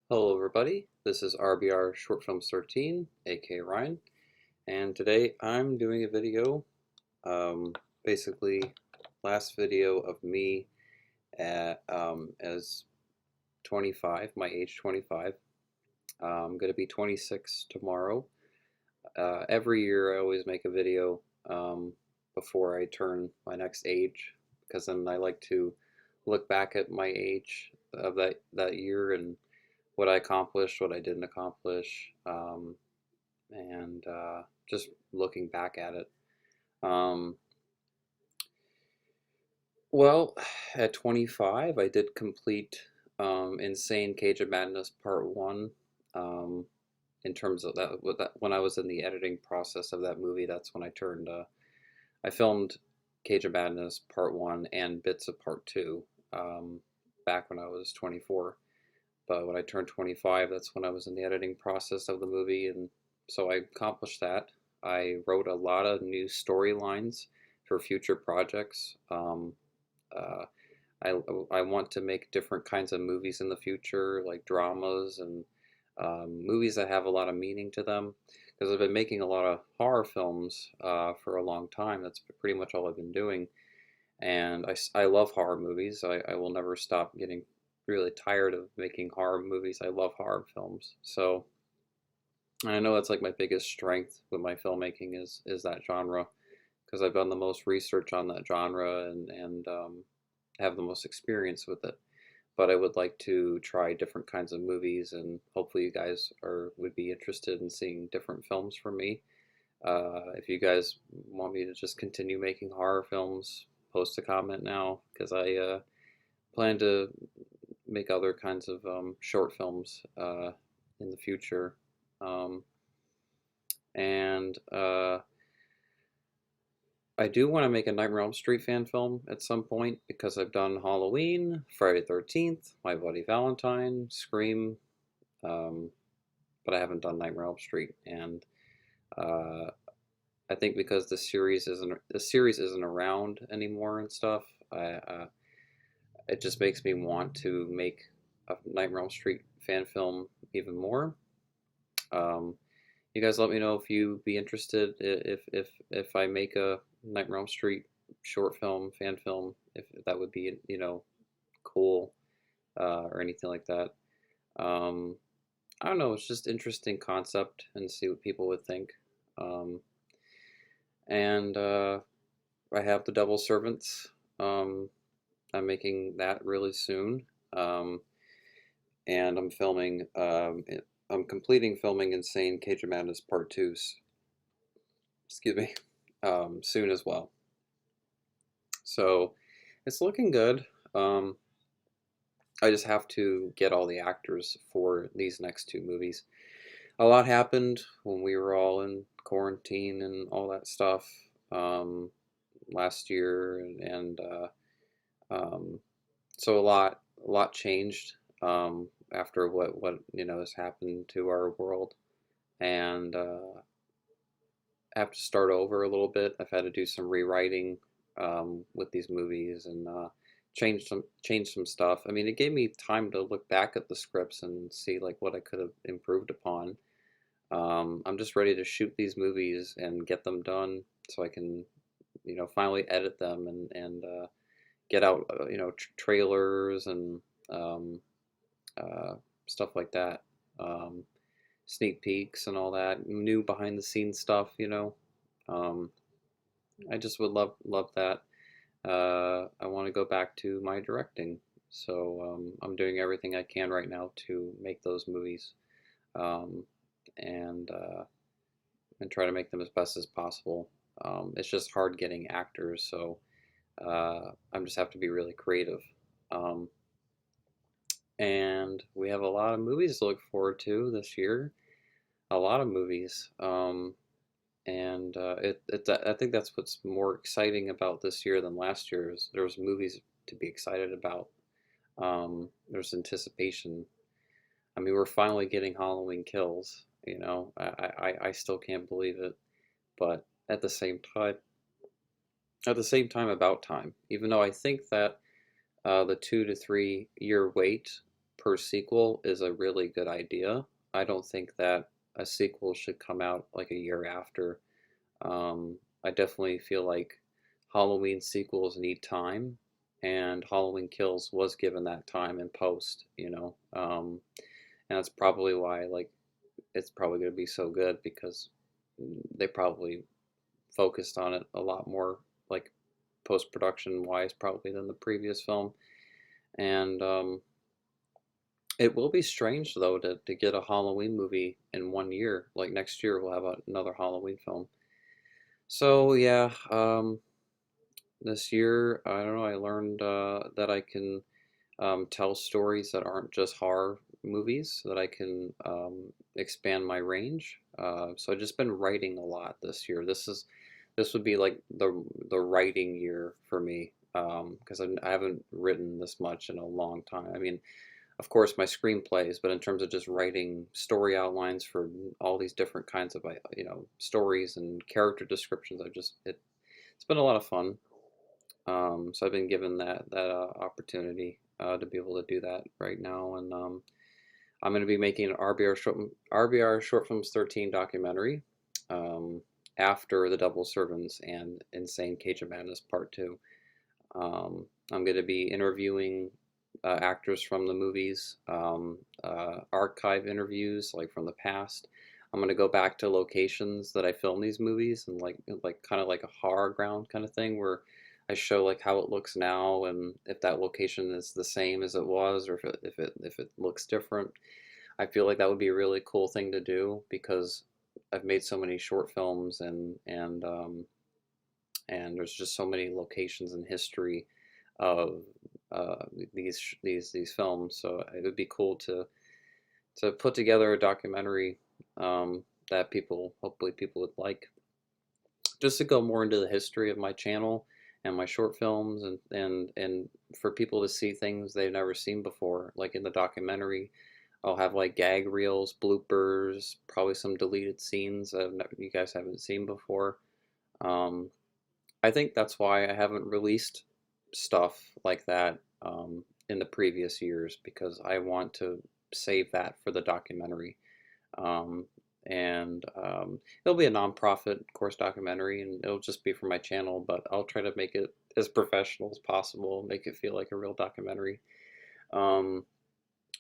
Hello everybody, this is RBR Short Films 13, aka Ryan, and today I'm doing a video, um, basically last video of me as 25, my age 25. I'm going to be 26 tomorrow. Every year I always make a video before I turn my next age, because then I like to look back at my age of that year and what I accomplished, what I didn't accomplish, and just looking back at it. Um, well, at 25, I did complete Insane Cage of Madness Part 1. Um, in terms of that, when I was in the editing process of that movie, that's when I turned. I filmed Cage of Madness Part 1 and bits of Part 2 um, back when I was 24. But when I turned 25, that's when I was in the editing process of the movie, and so I accomplished that. I wrote a lot of new storylines for future projects. Uh, I want to make different kinds of movies in the future, like dramas and movies that have a lot of meaning to them. Because I've been making a lot of horror films for a long time. That's pretty much all I've been doing. And I love horror movies. I will never stop getting really tired of making horror movies. I love horror films. So I know that's like my biggest strength with my filmmaking is that genre, because I've done the most research on that genre and have the most experience with it. But I would like to try different kinds of movies, and hopefully you guys would be interested in seeing different films from me. If you guys want me to just continue making horror films, post a comment now, because I plan to make other kinds of short films in the future. Um, and I do want to make a Nightmare on Elm Street fan film at some point, because I've done Halloween, Friday the 13th, My Bloody Valentine, Scream, um, but I haven't done Nightmare on Elm Street. And uh, I think because the series isn't around anymore and stuff, it just makes me want to make a Nightmare on Elm Street fan film even more. Um, you guys let me know if you'd be interested, if I make a Nightmare on Elm Street short film, fan film, if that would be, cool, or anything like that. Um, I don't know, it's just interesting concept and see what people would think. Um, and I have The Devil Servants. Um, I'm making that really soon. Um, and I'm completing filming Insane Cage of Madness Part 2, excuse me, soon as well. So it's looking good. Um, I just have to get all the actors for these next two movies. A lot happened when we were all in quarantine and all that stuff last year, and um, so a lot changed after what has happened to our world, and I have to start over a little bit. I've had to do some rewriting with these movies and change some stuff. I mean, it gave me time to look back at the scripts and see like what I could have improved upon. I'm just ready to shoot these movies and get them done so I can, finally edit them and get out, trailers and um, uh, stuff like that. Um, Sneak peeks and all that, new behind the scenes stuff. Um, I just would love that. I want to go back to my directing, so I'm doing everything I can right now to make those movies, um, and and try to make them as best as possible. It's just hard getting actors, so I'm just have to be really creative. Um, and we have a lot of movies to look forward to this year. A lot of movies. And I think that's what's more exciting about this year than last year is there's movies to be excited about. There's anticipation. I mean, we're finally getting Halloween Kills. I still can't believe it, but at the same time, about time. Even though I think that the 2 to 3 year wait per sequel is a really good idea. I don't think that a sequel should come out like a year after. I definitely feel like Halloween sequels need time, and Halloween Kills was given that time in post, you know. And that's probably why like it's probably going to be so good because they probably focused on it a lot more like post production wise probably than the previous film. And it will be strange though to get a Halloween movie in 1 year. Like next year we'll have another Halloween film. So yeah, this year I don't know. I learned that I can tell stories that aren't just horror movies. That I can expand my range. So I've just been writing a lot this year. This would be like the writing year for me because I haven't written this much in a long time. I mean, of course, my screenplays, but in terms of just writing story outlines for all these different kinds of stories and character descriptions, it's been a lot of fun. So I've been given that opportunity to be able to do that right now, and I'm going to be making an RBR Short Films 13 documentary um, after The Double Servants and Insane Cage of Madness Part 2. I'm going to be interviewing actors from the movies, archive interviews like from the past. I'm going to go back to locations that I filmed these movies and like kind of like a horror ground kind of thing where I show like how it looks now and if that location is the same as it was or if it looks different. I feel like that would be a really cool thing to do because I've made so many short films and there's just so many locations in history of these films. So it would be cool to put together a documentary that hopefully people would like, just to go more into the history of my channel and my short films and for people to see things they've never seen before. Like in the documentary, I'll have like gag reels, bloopers, probably some deleted scenes that you guys haven't seen before. Um, I think that's why I haven't released stuff like that in the previous years because I want to save that for the documentary. Um, and it'll be a nonprofit course documentary, and it'll just be for my channel. But I'll try to make it as professional as possible, make it feel like a real documentary. Um,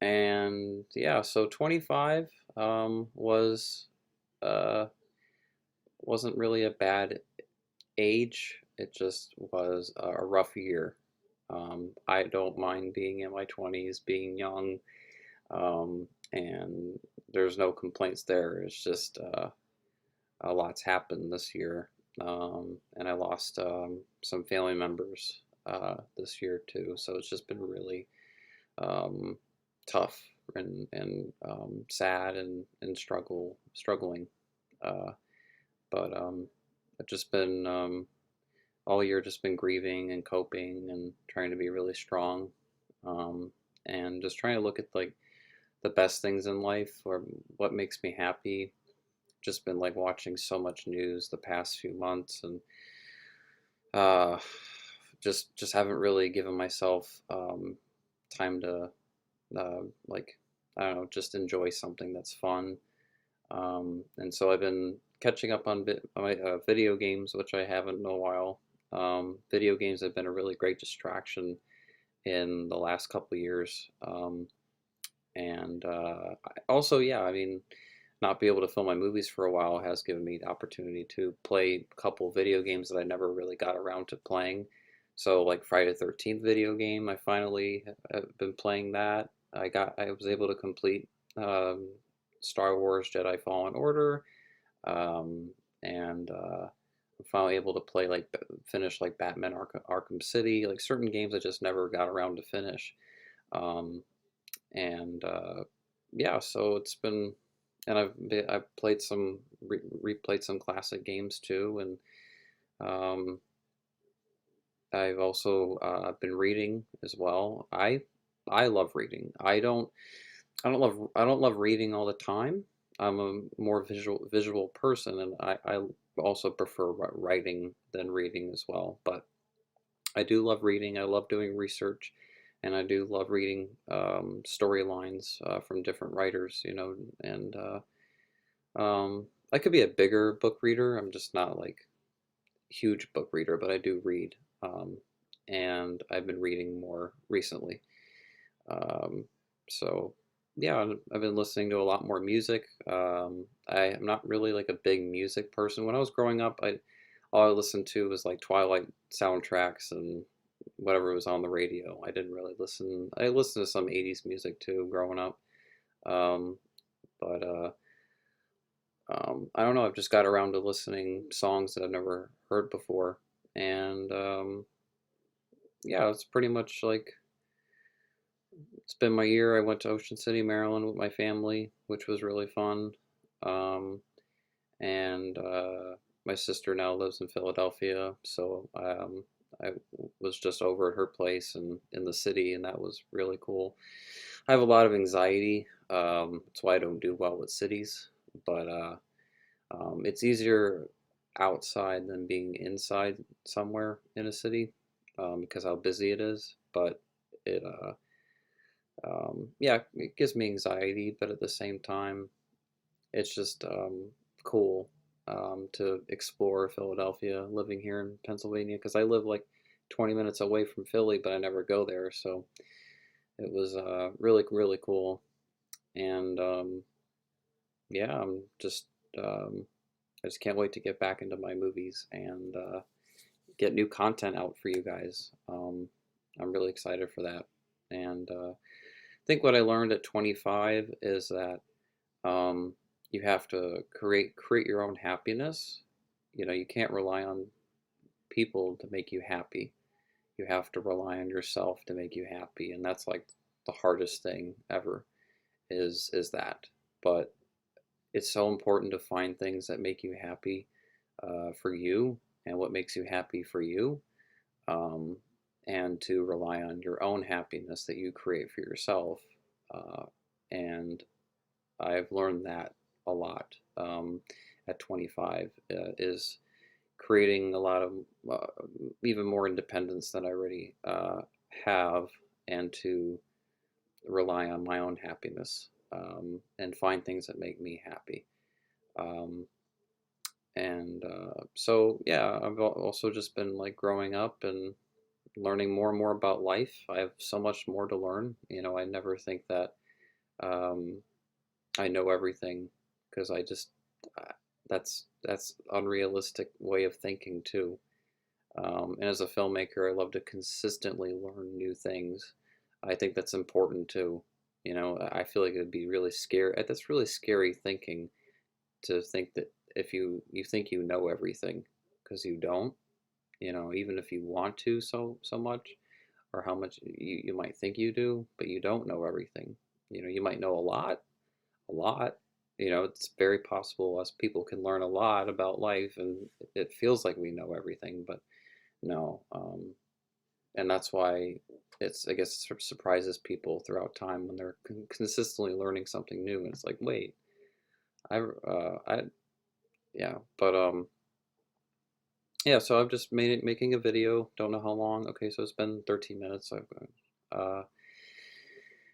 and yeah, so 25 was uh, wasn't really a bad age. It just was a rough year. I don't mind being in my 20s, being young, and there's no complaints there. It's just a lot's happened this year, and I lost some family members this year too. So it's just been really um, tough and sad and struggling. Uh, but I've just been all year just been grieving and coping and trying to be really strong, um, and just trying to look at like the best things in life or what makes me happy. Just been like watching so much news the past few months and uh, just haven't really given myself time to like I don't know, just enjoy something that's fun. And so I've been catching up on my video games, which I haven't in a while. Video games have been a really great distraction in the last couple of years. And also, yeah, I mean, not be able to film my movies for a while has given me the opportunity to play a couple video games that I never really got around to playing. So, like Friday the 13th video game, I finally have been playing that. I was able to complete um, Star Wars Jedi Fallen Order, and I'm finally able to play like finish like Batman Arkham City, like certain games I just never got around to finish. Um, and Yeah, so it's been, and I've played some replayed some classic games too, and I've also been reading as well. I love reading. I don't love reading all the time. I'm a more visual person, and I also prefer writing than reading as well. But I do love reading. I love doing research, and I do love reading storylines from different writers, you know, and I could be a bigger book reader. I'm just not like a huge book reader, but I do read, um, and I've been reading more recently. Um, so yeah, I've been listening to a lot more music. I'm not really like a big music person. When I was growing up, I all I listened to was like Twilight soundtracks and whatever was on the radio. I didn't really listen. I listened to some '80s music too, growing up. Um, but I don't know. I've just got around to listening songs that I've never heard before, and yeah, it's pretty much like it's been my year. I went to Ocean City, Maryland with my family, which was really fun. Um, and my sister now lives in Philadelphia, so I was just over at her place and in the city, and that was really cool. I have a lot of anxiety. That's why I don't do well with cities, but it's easier outside than being inside somewhere in a city because how busy it is. But it yeah, it gives me anxiety, but at the same time, it's just cool to explore Philadelphia, living here in Pennsylvania, because I live like 20 minutes away from Philly, but I never go there. So it was really, really cool. And yeah, um, I just can't wait to get back into my movies and get new content out for you guys. I'm really excited for that. And I think what I learned at 25 is that um, you have to create your own happiness. You know, you can't rely on people to make you happy. You have to rely on yourself to make you happy, and that's like the hardest thing ever is that. But it's so important to find things that make you happy for you and what makes you happy for you, um, and to rely on your own happiness that you create for yourself. Uh, and I've learned that a lot at 25 is creating a lot of uh, even more independence than I already have, and to rely on my own happiness and find things that make me happy. Um, and so, yeah, I've also just been like growing up and learning more and more about life. I have so much more to learn. You know, I never think that um, I know everything because I just uh, that's unrealistic way of thinking too. And as a filmmaker, I love to consistently learn new things. I think that's important too. You know, I feel like it'd be really scary. That's really scary thinking to think that if you think you know everything because you don't. You know, even if you want to so much, or how much you might think you do, but you don't know everything. You know, you might know a lot. You know, it's very possible us people can learn a lot about life, and it feels like we know everything, but no. And that's why I guess, it surprises people throughout time when they're consistently learning something new, and it's like, wait, I, yeah, but yeah. So I've just making a video. Don't know how long. Okay, so it's been 13 minutes. Uh,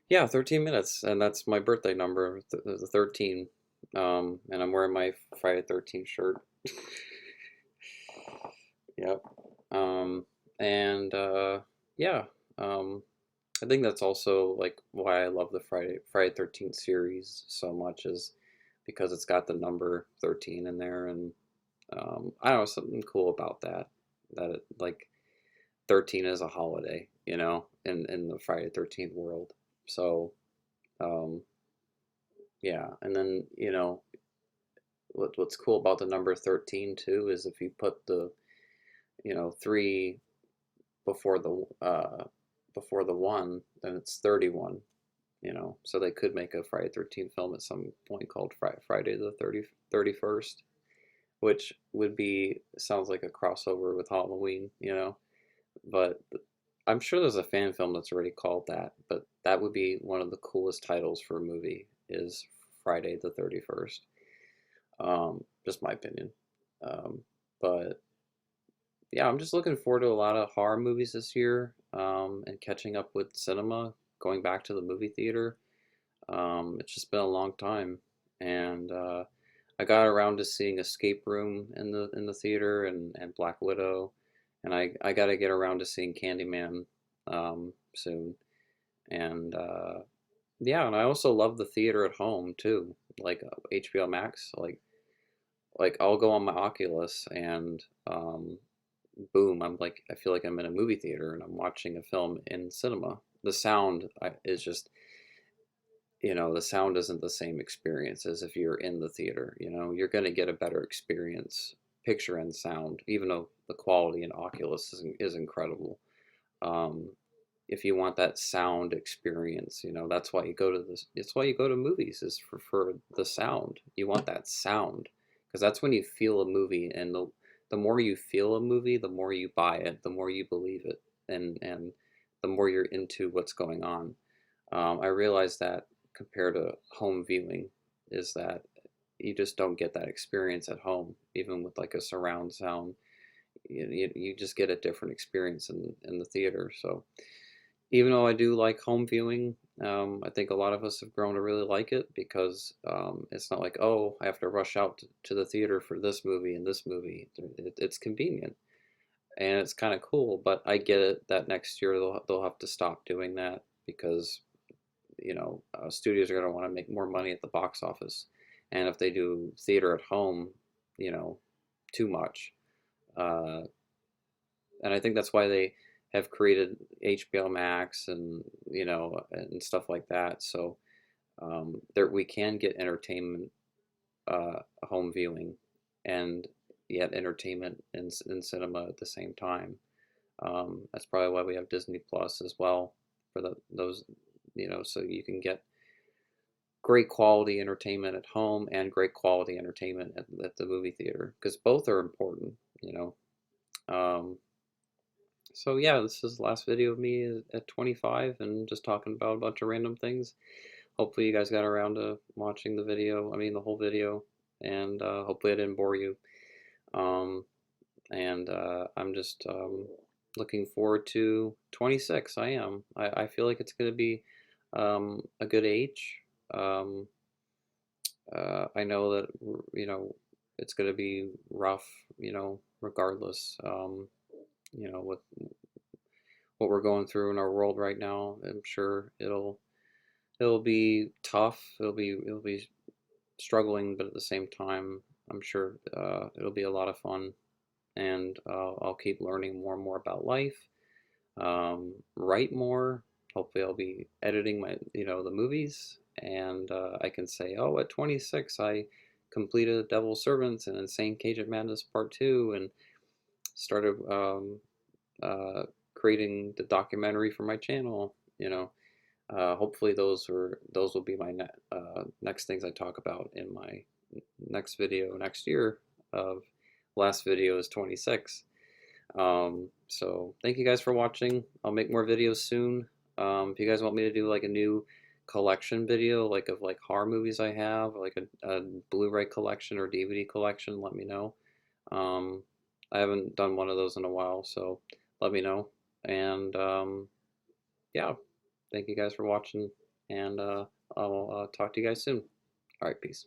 yeah, 13 minutes, and that's my birthday number, the 13. And I'm wearing my Friday 13 shirt. Yep. Um, and yeah, um, I think that's also like why I love the Friday 13th series so much is because it's got the number 13 in there, and I don't know, something cool about that. That it, like 13 is a holiday, you know, in the Friday 13th world. So um, yeah, and then you know what's cool about the number 13 too is if you put the three before the one, then it's 31. You know, so they could make a Friday 13th film at some point called Friday the 31st, which would be sounds like a crossover with Halloween, you know. But I'm sure there's a fan film that's already called that, but that would be one of the coolest titles for a movie is Friday the 31st. Just my opinion. But yeah, I'm just looking forward to a lot of horror movies this year. and catching up with cinema, going back to the movie theater. It's just been a long time, and I got around to seeing Escape Room in the theater and Black Widow, and I got to get around to seeing Candyman soon. And yeah, and I also love the theater at home too, like HBO Max. Like I'll go on my Oculus and boom, I feel like I'm in a movie theater and I'm watching a film in cinema. The sound is just, the sound isn't the same experience as if you're in the theater. You're going to get a better experience, picture and sound, even though the quality in Oculus is incredible. Um, if you want that sound experience, that's why you go to this. It's why you go to movies is for the sound. You want that sound because that's when you feel a movie, and the more you feel a movie, the more you buy it, the more you believe it, and the more you're into what's going on. I realize that compared to home viewing, is that you just don't get that experience at home, even with like a surround sound. You just get a different experience in the theater. So even though I do like home viewing, I think a lot of us have grown to really like it because it's not like, oh, I have to rush out to the theater for this movie and this movie. It's convenient and it's kind of cool, but I get it that next year they'll have to stop doing that because studios are going to want to make more money at the box office, and if they do theater at home, you know, too much. Uh, and I think that's why they have created HBO Max and stuff like that. So there we can get entertainment, home viewing, and yet entertainment in cinema at the same time. That's probably why we have Disney Plus as well for those, so you can get great quality entertainment at home and great quality entertainment at the movie theater because both are important, you know. Um, so yeah, this is the last video of me at 25 and just talking about a bunch of random things. Hopefully you guys got around to watching the video, I mean the whole video, and hopefully I didn't bore you. Um, and I'm just looking forward to 26. I am. I feel like it's going to be a good age. Um, I know that it's going to be rough, regardless. With what we're going through in our world right now, I'm sure it'll be tough. It'll be struggling, but at the same time, I'm sure it'll be a lot of fun, and I'll keep learning more and more about life. Write more. Hopefully, I'll be editing the movies, and I can say, oh, at 26, I completed Devil Servants and Insane Cage of Madness Part 2, and started uh, creating the documentary for my channel. Hopefully, those will be my next things I talk about in my next video next year. Of last video is 26. So thank you guys for watching. I'll make more videos soon. If you guys want me to do like a new collection video, like of like horror movies I have, like a Blu-ray collection or DVD collection, let me know. Um, I haven't done one of those in a while, so let me know. And yeah, thank you guys for watching, and I'll talk to you guys soon. All right, peace.